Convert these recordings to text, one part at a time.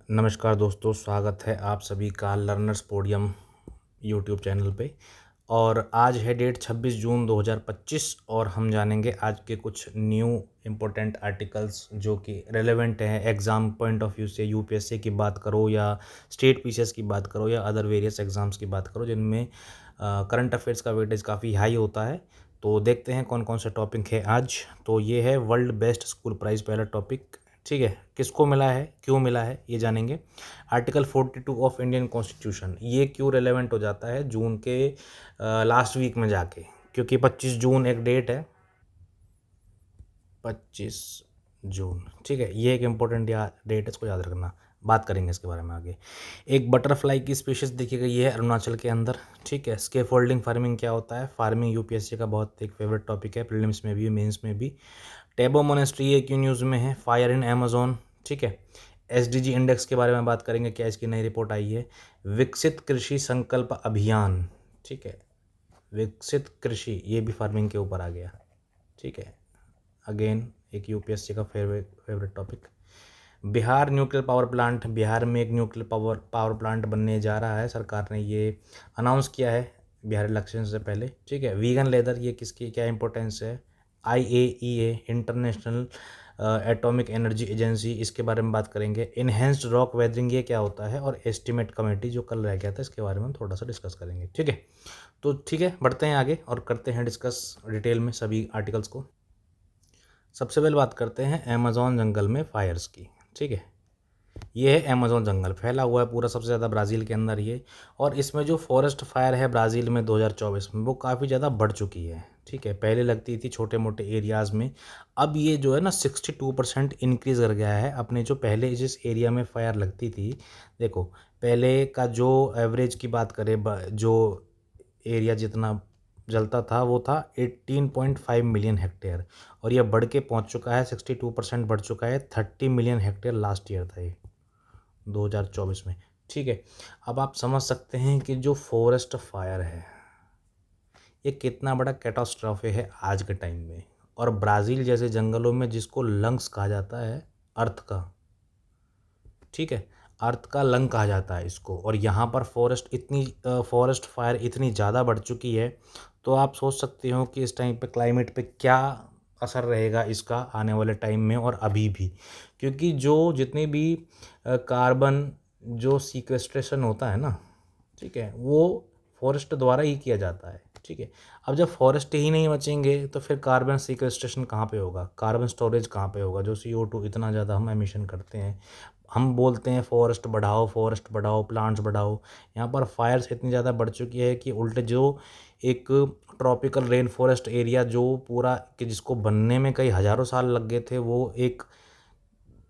नमस्कार दोस्तों, स्वागत है आप सभी का लर्नर्स पोडियम यूट्यूब चैनल पे। और आज है डेट 26 जून 2025 और हम जानेंगे आज के कुछ न्यू इम्पोर्टेंट आर्टिकल्स जो कि रेलेवेंट हैं एग्ज़ाम पॉइंट ऑफ व्यू से। यूपीएससी की बात करो या स्टेट पीसीएस की बात करो या अदर वेरियस एग्ज़ाम्स की बात करो जिनमें करंट अफेयर्स का वेटेज काफ़ी हाई होता है। तो देखते हैं कौन कौन सा टॉपिक है आज। तो ये है वर्ल्ड बेस्ट स्कूल प्राइज़, पहला टॉपिक। ठीक है, किसको मिला है, क्यों मिला है, ये जानेंगे। आर्टिकल 42 ऑफ इंडियन कॉन्स्टिट्यूशन, ये क्यों रेलेवेंट हो जाता है जून के लास्ट वीक में जाके, क्योंकि 25 जून एक डेट है। 25 जून, ठीक है, ये एक इम्पोर्टेंट डेट है, इसको याद रखना। बात करेंगे इसके बारे में आगे। एक बटरफ्लाई की स्पीशीज देखी गई है अरुणाचल के अंदर। ठीक है, स्केफोल्डिंग फार्मिंग क्या होता है? फार्मिंग यूपीएससी का बहुत एक फेवरेट टॉपिक है, प्रीलिम्स में भी मेंस में भी। टेबो मोनेस्ट्री ये क्यों न्यूज़ में है? Fire in Amazon. ठीक है, एसडीजी इंडेक्स के बारे में बात करेंगे, क्या इसकी नई रिपोर्ट आई है। विकसित कृषि संकल्प अभियान, ठीक है, विकसित कृषि ये भी फार्मिंग के ऊपर आ गया। ठीक है, अगेन एक यूपीएससी का favourite topic. Bihar nuclear power plant, Bihar में एक न्यूक्लियर पावर प्लांट बनने जा रहा है, सरकार ने ये अनाउंस किया है बिहार इलेक्शन से पहले। ठीक है, वीगन लेदर, ये किसकी क्या इंपॉर्टेंस है? IAEA international atomic energy agency, इसके बारे में बात करेंगे। इन्हेंस्ड रॉक वेदरिंग ये क्या होता है? और एस्टीमेट कमेटी जो कल रह गया था, इसके बारे में हम थोड़ा सा डिस्कस करेंगे। ठीक है, तो ठीक है, बढ़ते हैं आगे और करते हैं डिस्कस डिटेल में सभी आर्टिकल्स को। सबसे पहले बात करते हैं अमेज़ॉन जंगल में फायर्स की। ठीक है, ये है अमेज़ॉन जंगल, फैला हुआ है पूरा सबसे ज़्यादा ब्राज़ील के अंदर ये। और इसमें जो फॉरेस्ट फायर है ब्राज़ील में 2024 में, वो काफ़ी ज़्यादा बढ़ चुकी है। ठीक है, पहले लगती थी छोटे मोटे एरियाज़ में, अब ये जो है ना 62% इंक्रीज़ कर गया है। अपने जो पहले जिस एरिया में फायर लगती थी, देखो पहले का जो एवरेज की बात करें, जो एरिया जितना जलता था वो था 18.5 मिलियन हेक्टेयर, और यह बढ़ के पहुंच चुका है 62% बढ़ चुका है, 30 मिलियन हेक्टेयर लास्ट ईयर था ये 2024 में। ठीक है, अब आप समझ सकते हैं कि जो फॉरेस्ट फायर है ये कितना बड़ा कैटास्ट्रॉफे है आज के टाइम में। और ब्राज़ील जैसे जंगलों में, जिसको लंग्स कहा जाता है अर्थ का, ठीक है, अर्थ का लंग कहा जाता है इसको, और यहाँ पर फॉरेस्ट फायर इतनी ज़्यादा बढ़ चुकी है, तो आप सोच सकते हो कि इस टाइम पे क्लाइमेट पे क्या असर रहेगा इसका आने वाले टाइम में और अभी भी। क्योंकि जो जितनी भी कार्बन जो सीक्वेस्ट्रेशन होता है ना, ठीक है, वो फॉरेस्ट द्वारा ही किया जाता है। ठीक है, अब जब फॉरेस्ट ही नहीं बचेंगे तो फिर कार्बन सीक्वेस्ट्रेशन कहाँ पे होगा, कार्बन स्टोरेज कहाँ पे होगा? जो CO2 इतना ज़्यादा हम एमिशन करते हैं, हम बोलते हैं फॉरेस्ट बढ़ाओ, प्लांट्स बढ़ाओ, यहाँ पर फायर्स इतनी ज़्यादा बढ़ चुकी है कि उल्टे जो एक ट्रॉपिकल रेन फॉरेस्ट एरिया जो पूरा, कि जिसको बनने में कई हज़ारों साल लग गए थे, वो एक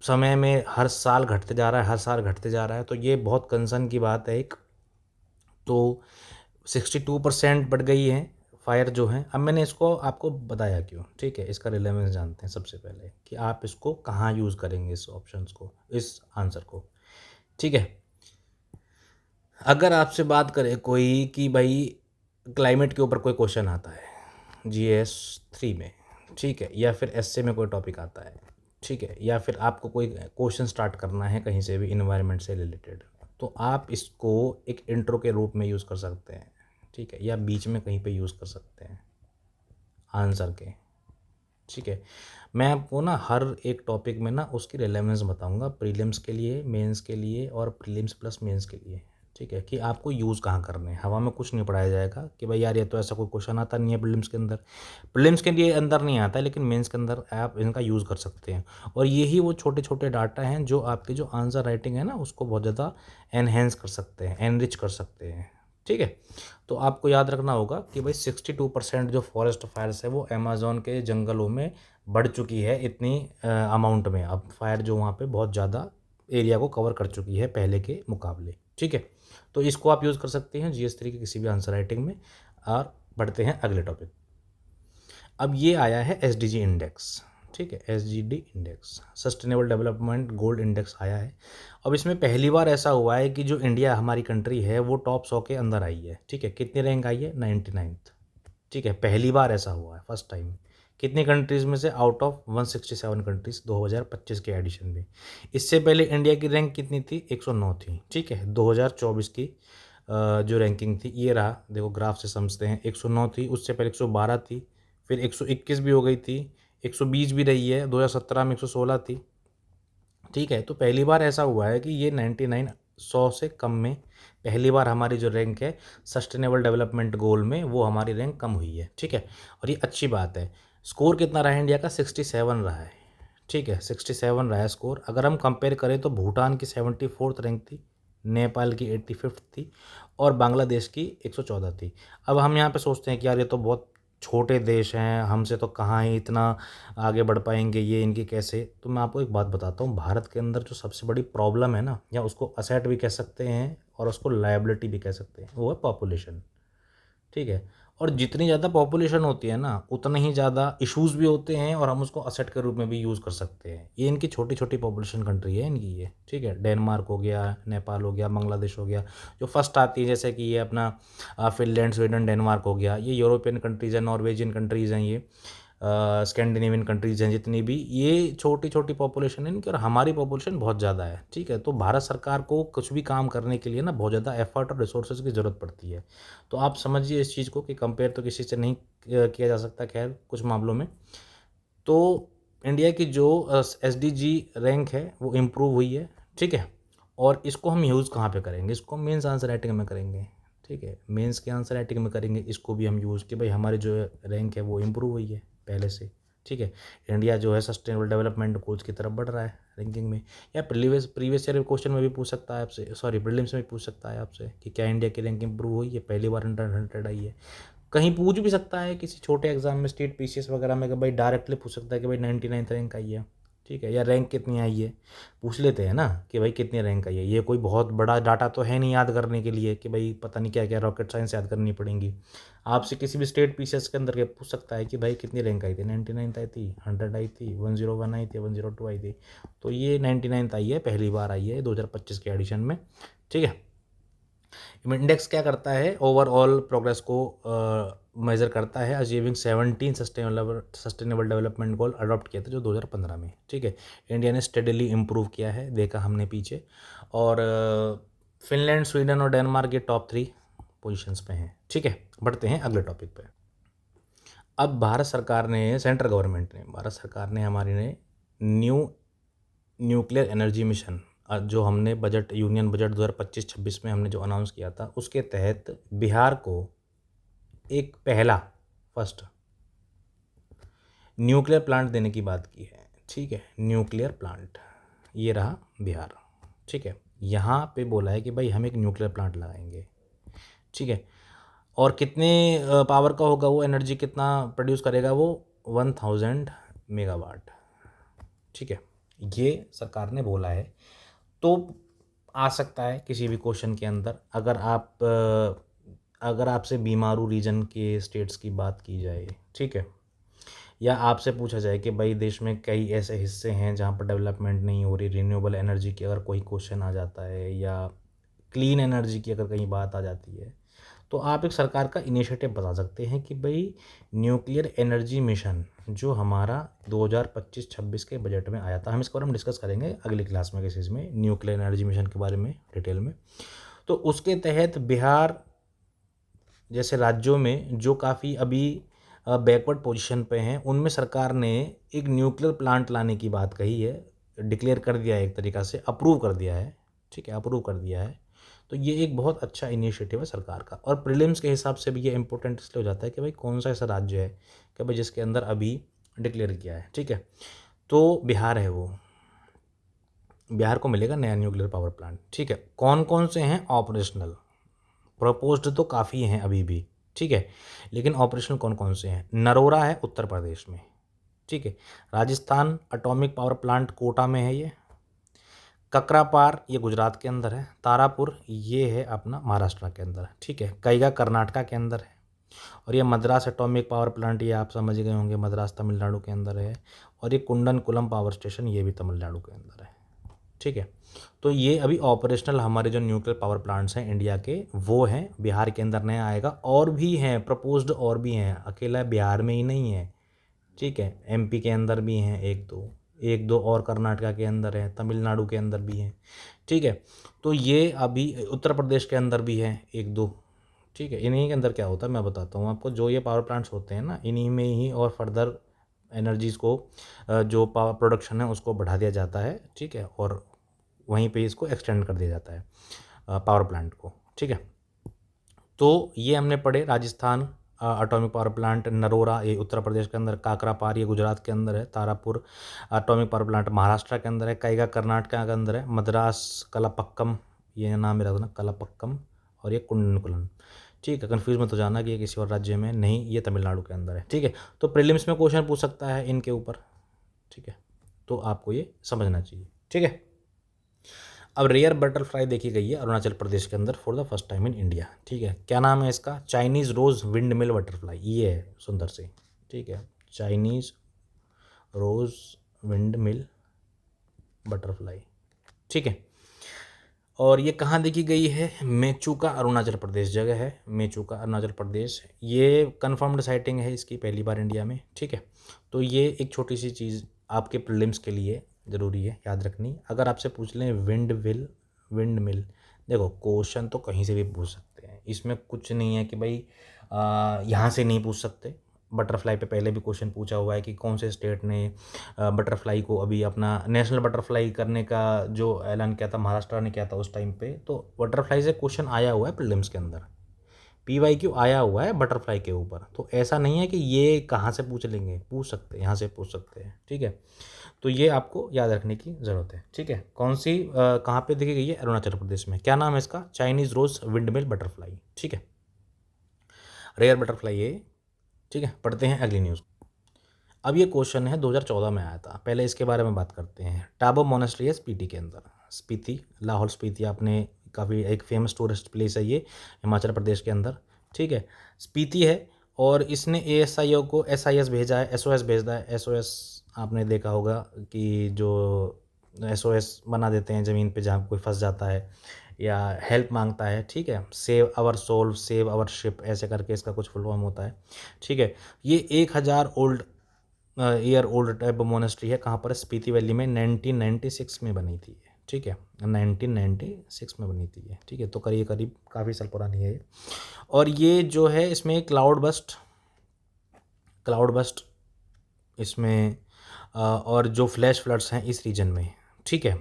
समय में हर साल घटते जा रहा है, हर साल घटते जा रहा है। तो ये बहुत कंसर्न की बात है एक। तो 62% बढ़ गई है फायर जो है। अब मैंने इसको आपको बताया क्यों, ठीक है, इसका रिलेवेंस जानते हैं सबसे पहले कि आप इसको कहाँ यूज़ करेंगे, इस ऑप्शंस को, इस आंसर को। ठीक है, अगर आपसे बात करे कोई कि भाई क्लाइमेट के ऊपर कोई क्वेश्चन आता है GS 3 में, ठीक है, या फिर एसए में कोई टॉपिक आता है, ठीक है, या फिर आपको कोई क्वेश्चन स्टार्ट करना है कहीं से भी इन्वायरमेंट से रिलेटेड, तो आप इसको एक इंट्रो के रूप में यूज़ कर सकते हैं। ठीक है, या बीच में कहीं पे यूज़ कर सकते हैं आंसर के। ठीक है, मैं आपको ना हर एक टॉपिक में ना उसकी रिलेवेंस बताऊंगा, प्रीलिम्स के लिए, मेंस के लिए और प्रीलिम्स प्लस मेंस के लिए। ठीक है, कि आपको यूज़ कहाँ करने हैं। हवा में कुछ नहीं पढ़ाया जाएगा कि भाई यार ये तो ऐसा कोई क्वेश्चन आता नहीं है प्रीलिम्स के अंदर, प्रीलिम्स के लिए अंदर नहीं आता है, लेकिन मेंस के अंदर आप इनका यूज़ कर सकते हैं। और यही वो छोटे छोटे डाटा हैं जो आपकी जो आंसर राइटिंग है ना उसको बहुत ज़्यादा एनहेंस कर सकते हैं, एनरिच कर सकते हैं। ठीक है, तो आपको याद रखना होगा कि भाई 62% जो फॉरेस्ट फायर्स है वो अमेज़न के जंगलों में बढ़ चुकी है इतनी अमाउंट में। अब फायर जो वहाँ पे बहुत ज़्यादा एरिया को कवर कर चुकी है पहले के मुकाबले। ठीक है, तो इसको आप यूज़ कर सकते हैं GS 3 के किसी भी आंसर राइटिंग में। और बढ़ते हैं अगले टॉपिक। अब ये आया है SDG इंडेक्स, ठीक है, SDG index, sustainable development gold index आया है। अब इसमें पहली बार ऐसा हुआ है कि जो इंडिया हमारी कंट्री है वो टॉप 100 के अंदर आई है। ठीक है, कितनी रैंक आई है? 99th। ठीक है, पहली बार ऐसा हुआ है, फर्स्ट टाइम कितनी कंट्रीज़ में से? आउट ऑफ 167 कंट्रीज़ 2025 के एडिशन में। इससे पहले इंडिया की रैंक कितनी थी? 109 थी, ठीक है। 2024 की जो रैंकिंग थी ये रहा, देखो ग्राफ से समझते हैं। 109 थी, उससे पहले 112 थी, फिर 121 भी हो गई थी, 120 भी रही है, 2017 में 116 थी, ठीक है। तो पहली बार ऐसा हुआ है कि ये 99 100 से कम में पहली बार हमारी जो रैंक है सस्टेनेबल डेवलपमेंट गोल में, वो हमारी रैंक कम हुई है, ठीक है। और ये अच्छी बात है। स्कोर कितना रहा है इंडिया का? 67 रहा है, ठीक है। 67 रहा है स्कोर। अगर हम कंपेयर करें तो भूटान की 74th रैंक थी, नेपाल की 85th थी, और बांग्लादेश की 114 थी। अब हम यहाँ पे सोचते हैं कि यार ये तो बहुत छोटे देश हैं, हमसे तो कहाँ ही इतना आगे बढ़ पाएंगे, ये इनकी कैसे। तो मैं आपको एक बात बताता हूँ, भारत के अंदर जो सबसे बड़ी प्रॉब्लम है ना, या उसको असेट भी कह सकते हैं और उसको लायबिलिटी भी कह सकते हैं, वो है पॉपुलेशन, ठीक है। और जितनी ज़्यादा पॉपुलेशन होती है ना, उतने ही ज़्यादा इश्यूज़ भी होते हैं, और हम उसको असेट के रूप में भी यूज़ कर सकते हैं। ये इनकी छोटी छोटी पॉपुलेशन कंट्री है इनकी ये, ठीक है। डेनमार्क हो गया, नेपाल हो गया, बांग्लादेश हो गया, जो फर्स्ट आती है, जैसे कि ये अपना फिनलैंड, स्वीडन, डेनमार्क हो गया, ये यूरोपियन कंट्रीज़ हैं, नॉर्वेजियन कंट्रीज़ हैं, ये स्कैंडिनेवियन कंट्रीज़ हैं जितनी भी, ये छोटी छोटी पॉपुलेशन है इनकी, और हमारी पॉपुलेशन बहुत ज़्यादा है, ठीक है। तो भारत सरकार को कुछ भी काम करने के लिए ना बहुत ज़्यादा एफर्ट और रिसोर्सेज की ज़रूरत पड़ती है। तो आप समझिए इस चीज़ को कि कंपेयर तो किसी से नहीं किया जा सकता, खैर कुछ मामलों में। तो इंडिया की जो एसडीजी रैंक है वो इम्प्रूव हुई है, ठीक है। और इसको हम यूज़ कहाँ पे करेंगे? इसको मेंस आंसर राइटिंग में करेंगे, ठीक है। मेंस के आंसर राइटिंग में करेंगे इसको भी हम यूज़, कि भाई हमारी जो रैंक है वो इम्प्रूव हुई है पहले से, ठीक है। इंडिया जो है सस्टेनेबल डेवलपमेंट गोल्स की तरफ बढ़ रहा है रैंकिंग में। या प्रीवियस ईयर क्वेश्चन में भी पूछ सकता है आपसे, सॉरी प्रीलिम्स में भी पूछ सकता है आपसे, कि क्या इंडिया की रैंक इम्प्रूव हुई है? पहली बार 100 आई है। कहीं पूछ भी सकता है किसी छोटे एग्जाम में, स्टेट पीसीएस वगैरह में, कि भाई डायरेक्टली पूछ सकता है कि भाई 99th रैंक आई है, ठीक है, या रैंक कितनी आई है, पूछ लेते हैं ना कि भाई कितनी रैंक आई है। ये कोई बहुत बड़ा डाटा तो है नहीं याद करने के लिए, कि भाई पता नहीं क्या क्या रॉकेट साइंस याद करनी पड़ेंगी। आपसे किसी भी स्टेट पीसीएस के अंदर के पूछ सकता है कि भाई कितनी रैंक आई थी? 99th आई थी, 100 आई थी, 101 आई थी, 102 आई थी। तो ये 99th आई है, पहली बार आई है 2025 के एडिशन में, ठीक है। इंडेक्स क्या करता है? ओवरऑल प्रोग्रेस को मेज़र करता है। Achieving 17 sustainable development goal adopt किया था जो 2015 में, ठीक है। इंडिया ने स्टेडली इम्प्रूव किया है, देखा हमने पीछे। और फिनलैंड, स्वीडन और डेनमार्क ये टॉप 3 पोजीशंस पे हैं, ठीक है। बढ़ते हैं अगले टॉपिक पे। अब भारत सरकार ने, सेंट्रल गवर्नमेंट ने, भारत सरकार ने हमारी ने न्यूक्लियर एनर्जी मिशन, जो हमने बजट, यूनियन बजट 2025-26 में हमने जो अनाउंस किया था, उसके तहत बिहार को एक पहला फर्स्ट न्यूक्लियर प्लांट देने की बात की है, ठीक है। न्यूक्लियर प्लांट ये रहा बिहार, ठीक है। यहाँ पे बोला है कि भाई हम एक न्यूक्लियर प्लांट लगाएंगे, ठीक है। और कितने पावर का होगा वो, एनर्जी कितना प्रोड्यूस करेगा वो? 1000 मेगावाट, ठीक है। ये सरकार ने बोला है। तो आ सकता है किसी भी क्वेश्चन के अंदर, अगर आपसे बीमारू रीजन के स्टेट्स की बात की जाए, ठीक है, या आपसे पूछा जाए कि भाई देश में कई ऐसे हिस्से हैं जहाँ पर डेवलपमेंट नहीं हो रही, रिन्यूएबल एनर्जी की अगर कोई क्वेश्चन आ जाता है, या क्लीन एनर्जी की अगर कहीं बात आ जाती है, तो आप एक सरकार का इनिशिएटिव बता सकते हैं कि भाई न्यूक्लियर एनर्जी मिशन जो हमारा 2025-26 के बजट में आया था, हम इसके बारे में डिस्कस करेंगे अगली क्लास में किसी में, न्यूक्लियर एनर्जी मिशन के बारे में डिटेल में। तो उसके तहत बिहार जैसे राज्यों में जो काफ़ी अभी बैकवर्ड पोजीशन पे हैं, उनमें सरकार ने एक न्यूक्लियर प्लांट लाने की बात कही है, डिक्लेयर कर दिया है, एक तरीक़ा से अप्रूव कर दिया है, ठीक है, अप्रूव कर दिया है। तो ये एक बहुत अच्छा इनिशिएटिव है सरकार का। और प्रीलिम्स के हिसाब से भी ये इंपॉर्टेंट इसलिए हो जाता है कि भाई कौन सा ऐसा राज्य है कि भाई जिसके अंदर अभी डिक्लेयर किया है, ठीक है। तो बिहार है वो, बिहार को मिलेगा नया न्यूक्लियर पावर प्लांट, ठीक है। कौन कौन से हैं ऑपरेशनल? प्रपोज्ड तो काफ़ी हैं अभी भी, ठीक है, लेकिन ऑपरेशनल कौन कौन से हैं? नरोरा है उत्तर प्रदेश में, ठीक है। Rajasthan atomic power plant Kota में है ये। ककरापार ये गुजरात के अंदर है। तारापुर ये है अपना महाराष्ट्र के अंदर, ठीक है। कैगा कर्नाटका के अंदर है। और ये मद्रास एटॉमिक पावर प्लांट, ये आप समझ गए होंगे, मद्रास तमिलनाडु के अंदर है। और ये कुंडनकुलम पावर स्टेशन, ये भी तमिलनाडु के अंदर है, ठीक है। तो ये अभी ऑपरेशनल हमारे जो न्यूक्लियर पावर प्लांट्स हैं इंडिया के, वो हैं। बिहार के अंदर नया आएगा, और भी हैं प्रपोज्ड, और भी हैं, अकेला बिहार में ही नहीं है, ठीक है, एमपी के अंदर भी हैं एक दो और कर्नाटका के अंदर है, तमिलनाडु के अंदर भी हैं, ठीक है। तो ये अभी उत्तर प्रदेश के अंदर भी है एक दो, ठीक है। इन्हीं के अंदर क्या होता है मैं बताता हूँ आपको, जो ये पावर प्लांट्स होते हैं ना, इन्हीं में ही और फर्दर एनर्जीज़ को जो पावर प्रोडक्शन है उसको बढ़ा दिया जाता है, ठीक है, और वहीं पे इसको एक्सटेंड कर दिया जाता है पावर प्लांट को, ठीक है। तो ये हमने पढ़े Rajasthan atomic power plant, Narora ये उत्तर प्रदेश के अंदर, काकरापार ये गुजरात के अंदर है, Tarapur atomic power plant Maharashtra के अंदर है, कैगा कर्नाटक के अंदर है, मद्रास कलापक्कम ये नाम मेरा था ना, कलापक्कम, और ये कुंडनकुलन, ठीक है। कन्फ्यूज मत हो जाना कि ये किसी और राज्य में नहीं, ये तमिलनाडु के अंदर है, ठीक है। तो प्रीलिम्स में क्वेश्चन पूछ सकता है इनके ऊपर, ठीक है, तो आपको ये समझना चाहिए, ठीक है। अब रेयर बटरफ्लाई देखी गई है अरुणाचल प्रदेश के अंदर for the first time in India, ठीक है। क्या नाम है इसका? चाइनीज़ रोज़ विंड मिल बटरफ्लाई, ये है सुंदर से, ठीक है, चाइनीज़ रोज़ विंड मिल बटरफ्लाई, ठीक है। और ये कहाँ देखी गई है? मेचूका अरुणाचल प्रदेश जगह है, मेचूका अरुणाचल प्रदेश, ये कन्फर्म्ड साइटिंग है इसकी पहली बार इंडिया में, ठीक है। तो ये एक छोटी सी चीज़ आपके प्रीलिम्स के लिए ज़रूरी है याद रखनी। अगर आपसे पूछ लें विंड मिल, देखो क्वेश्चन तो कहीं से भी पूछ सकते हैं, इसमें कुछ नहीं है कि भाई यहाँ से नहीं पूछ सकते। बटरफ्लाई पे पहले भी क्वेश्चन पूछा हुआ है कि कौन से स्टेट ने बटरफ्लाई को अभी अपना नेशनल बटरफ्लाई करने का जो ऐलान किया था, महाराष्ट्र ने किया था उस टाइम पे। तो बटरफ्लाई से क्वेश्चन आया हुआ है प्रीलिम्स के अंदर, PYQ आया हुआ है बटरफ्लाई के ऊपर। तो ऐसा नहीं है कि ये कहाँ से पूछ लेंगे, पूछ सकते हैं, यहाँ से पूछ सकते हैं, ठीक है। तो ये आपको याद रखने की ज़रूरत है, ठीक है। कौन सी कहाँ पे देखी गई है? अरुणाचल प्रदेश में। क्या नाम है इसका? चाइनीज़ रोज़ विंडमिल बटरफ्लाई, ठीक है, रेयर बटरफ्लाई ये, ठीक है। पढ़ते हैं अगली न्यूज़। अब ये क्वेश्चन है 2014 में आया था, पहले इसके बारे में बात करते हैं। टाबो मोनेस्ट्री है स्पीति के अंदर, स्पीति, लाहौल स्पीति, आपने काफ़ी एक फेमस टूरिस्ट प्लेस है ये हिमाचल प्रदेश के अंदर, ठीक है। स्पीति है और इसने ASIO को SIS भेजा है, SOS भेजा है। SOS आपने देखा होगा कि जो SOS बना देते हैं ज़मीन पे जहाँ कोई फंस जाता है या हेल्प मांगता है, ठीक है। Save our soul, save our ship, ऐसे करके इसका कुछ फुल फॉर्म होता है, ठीक है। ये 1000 ईयर ओल्ड टाइप मोनेस्ट्री है। कहाँ पर? स्पीति वैली में। 1996 में बनी थी ये, ठीक है, 1996 में बनी थी ये, ठीक है। तो करीब करीब काफ़ी साल पुरानी है ये। और ये जो है इसमें क्लाउड बस्ट इसमें और जो फ्लैश फ्लड्स हैं इस रीजन में, ठीक है,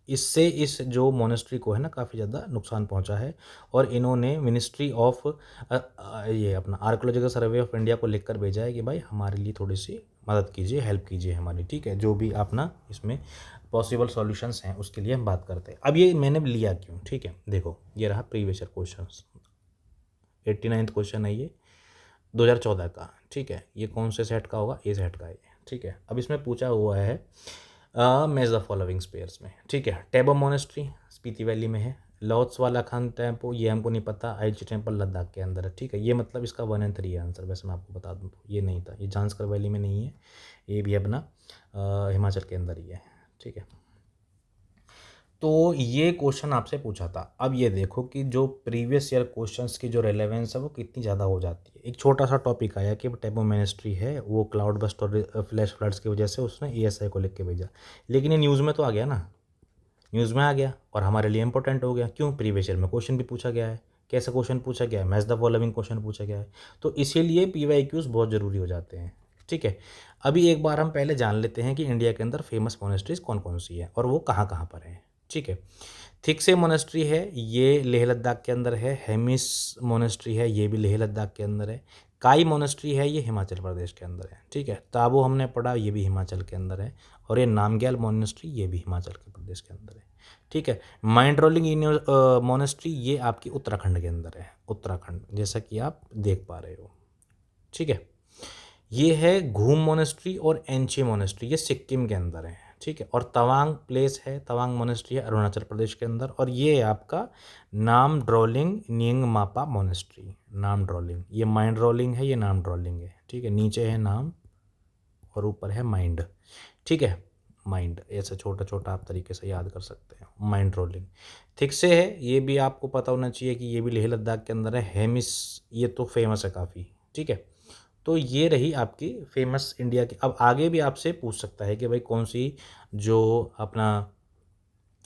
इससे इस जो मोनेस्ट्री को है ना काफ़ी ज़्यादा नुकसान पहुंचा है। और इन्होंने मिनिस्ट्री ऑफ ये अपना आर्कोलॉजिकल सर्वे ऑफ इंडिया को लिख कर भेजा है कि भाई हमारे लिए थोड़ी सी मदद कीजिए, हेल्प कीजिए हमारी, ठीक है। जो भी अपना इसमें पॉसिबल सॉल्यूशंस हैं उसके लिए हम बात करते हैं। अब ये मैंने लिया क्यों, ठीक है, देखो ये रहा प्रीवियस ईयर क्वेश्चन, 89वां क्वेश्चन है ये 2014 का, ठीक है। ये कौन से सेट का होगा? ए सेट का है, ठीक है। अब इसमें पूछा हुआ है मैच द फॉलोइंग स्पेयर्स में, ठीक है। टेबो मोनेस्ट्री स्पीति वैली में है। लोथ्स खान टेम्पो ये हमको नहीं पता, आईची टेम्पल लद्दाख के अंदर है, ठीक है। ये मतलब इसका 1 और 3 है आंसर। वैसे मैं आपको बता दूँ तो ये नहीं था, ये जांस्कर वैली में नहीं है, ये भी अपना हिमाचल के अंदर ही है, ठीक है। तो ये क्वेश्चन आपसे पूछा था। अब ये देखो कि जो प्रीवियस ईयर क्वेश्चंस की जो रेलेवेंस है वो कितनी ज़्यादा हो जाती है। एक छोटा सा टॉपिक आया कि टेबो मिनिस्ट्री है, वो क्लाउड बस्ट और फ्लैश फ्लड्स की वजह से उसने ESI को लिख के भेजा, लेकिन ये न्यूज़ में तो आ गया ना, न्यूज़ में आ गया और हमारे लिए इंपॉर्टेंट हो गया। क्यों? प्रीवियस ईयर में क्वेश्चन भी पूछा गया है। कैसा क्वेश्चन पूछा गया है? मैच द फॉलोइंग क्वेश्चन पूछा गया है। तो इसीलिए PYQs बहुत ज़रूरी हो जाते हैं, ठीक है। अभी एक बार हम पहले जान लेते हैं कि इंडिया के अंदर फेमस मोनेस्ट्रीज कौन कौन सी है और वो कहाँ कहाँ पर है, ठीक है। थिक्से मोनेस्ट्री है, ये लेह लद्दाख के अंदर है। हेमिस मोनेस्ट्री है, ये भी लेह लद्दाख के अंदर है। काई मोनेस्ट्री है, ये हिमाचल प्रदेश के अंदर है, ठीक है। ताबो हमने पढ़ा, ये भी हिमाचल के अंदर है। और ये नामग्याल मोनेस्ट्री, ये भी हिमाचल के प्रदेश के अंदर है, ठीक है। माइंड रोलिंग मोनेस्ट्री ये आपकी उत्तराखंड के अंदर है, उत्तराखंड, जैसा कि आप देख पा रहे हो, ठीक है। ये है घूम मोनेस्ट्री और एंची मोनेस्ट्री, ये सिक्किम के अंदर है, ठीक है। और तवांग प्लेस है, तवांग मोनेस्ट्री है अरुणाचल प्रदेश के अंदर। और ये है आपका नाम ड्रोलिंग नियंग मापा मोनेस्ट्री, नाम ड्रोलिंग, ये माइंड रोलिंग है, ये नाम ड्रोलिंग है, ठीक है। नीचे है नाम और ऊपर है माइंड, ठीक है। माइंड ऐसा छोटा छोटा आप तरीके से याद कर सकते हैं, माइंड रोलिंग। ठीक से है, ये भी आपको पता होना चाहिए कि ये भी लेह लद्दाख के अंदर है। हेमिस ये तो फेमस है काफ़ी, ठीक है। तो ये रही आपकी फेमस इंडिया की। अब आगे भी आपसे पूछ सकता है कि भाई कौन सी जो अपना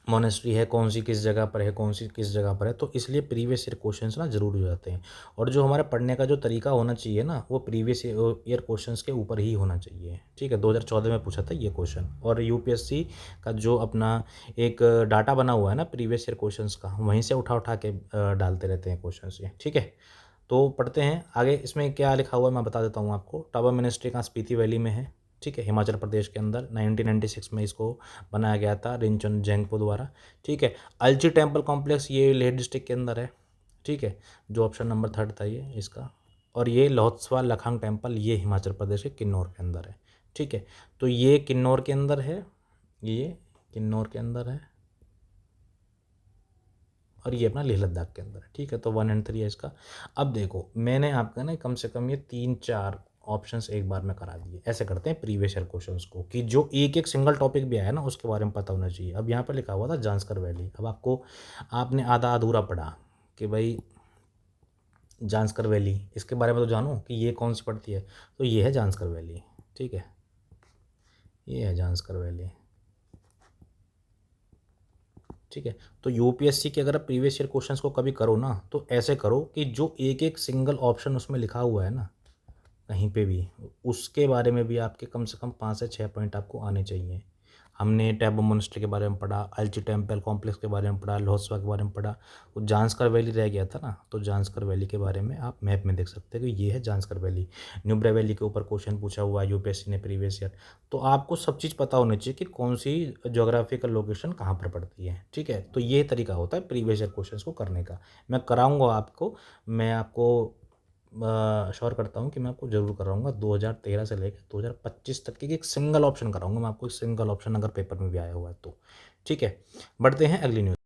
मोनेस्ट्री है, कौन सी किस जगह पर है, कौन सी किस जगह पर है, तो इसलिए प्रीवियस ईयर क्वेश्चंस ना ज़रूरी हो जाते हैं। और जो हमारे पढ़ने का जो तरीका होना चाहिए ना, वो प्रीवियस ईयर क्वेश्चंस के ऊपर ही होना चाहिए, ठीक है। 2014 में पूछा था ये क्वेश्चन, और यूपीएससी का जो अपना एक डाटा बना हुआ है ना प्रीवियस ईयर क्वेश्चंस का, वहीं से उठा उठा के डालते रहते हैं क्वेश्चंस ये, ठीक है। तो पढ़ते हैं आगे, इसमें क्या लिखा हुआ है मैं बता देता हूँ आपको। टावर मिनिस्ट्री कहाँ, स्पीति वैली में है, ठीक है, हिमाचल प्रदेश के अंदर। 1996 में इसको बनाया गया था रिंचन जेंगपो द्वारा, ठीक है। अल्ची टेम्पल कॉम्प्लेक्स ये लेह डिस्ट्रिक्ट के अंदर है, ठीक है, जो ऑप्शन नंबर 3 था ये इसका। और ये लोहत्सवा लखांग टेम्पल ये हिमाचल प्रदेश के किन्नौर के अंदर है, ठीक है। तो ये किन्नौर के अंदर है, ये किन्नौर के अंदर है, और ये अपना लेह लद्दाख के अंदर है, ठीक है। तो 1 एंड 3 है इसका। अब देखो मैंने आपका ना कम से कम ये 3-4 ऑप्शंस एक बार में करा दिए। ऐसे करते हैं प्रीवियस ईयर क्वेश्चंस को, कि जो एक एक सिंगल टॉपिक भी आया ना उसके बारे में पता होना चाहिए। अब यहाँ पर लिखा हुआ था जांस्कर वैली। अब आपको, आपने आधा अधूरा पढ़ा कि भाई जांस्कर वैली, इसके बारे में तो जानो कि ये कौन सी पड़ती है। तो ये है जांस्कर वैली, ठीक है, ये है जांस्कर वैली, ठीक है। तो यूपीएससी के अगर आप प्रीवियस ईयर क्वेश्चंस को कभी करो ना, तो ऐसे करो कि जो एक एक सिंगल ऑप्शन उसमें लिखा हुआ है ना कहीं पे भी, उसके बारे में भी आपके कम से कम 5 से 6 पॉइंट आपको आने चाहिए। हमने टैबो मोनेस्ट्री के बारे में पढ़ा, अल्ची टेम्पल कॉम्प्लेक्स के बारे में पढ़ा, लोहत्सवा के बारे में पढ़ा। वो जांस्कर वैली रह गया था ना, तो जांस्कर वैली के बारे में आप मैप में देख सकते हैं कि ये है जांस्कर वैली। न्यूब्रा वैली के ऊपर क्वेश्चन पूछा हुआ है यूपीएससी ने प्रीवियस ईयर। तो आपको सब चीज़ पता होनी चाहिए कि कौन सी ज्योग्राफिकल लोकेशन कहाँ पर पड़ती है, ठीक है। तो ये तरीका होता है प्रीवियस ईयर क्वेश्चन को करने का। मैं कराऊंगा आपको, मैं आपको श्योर करता हूँ कि मैं आपको ज़रूर कराऊंगा। 2013 से लेकर 2025 तक की एक सिंगल ऑप्शन कराऊंगा मैं आपको, एक सिंगल ऑप्शन अगर पेपर में भी आया हुआ है तो, ठीक है। बढ़ते हैं अगली न्यूज़।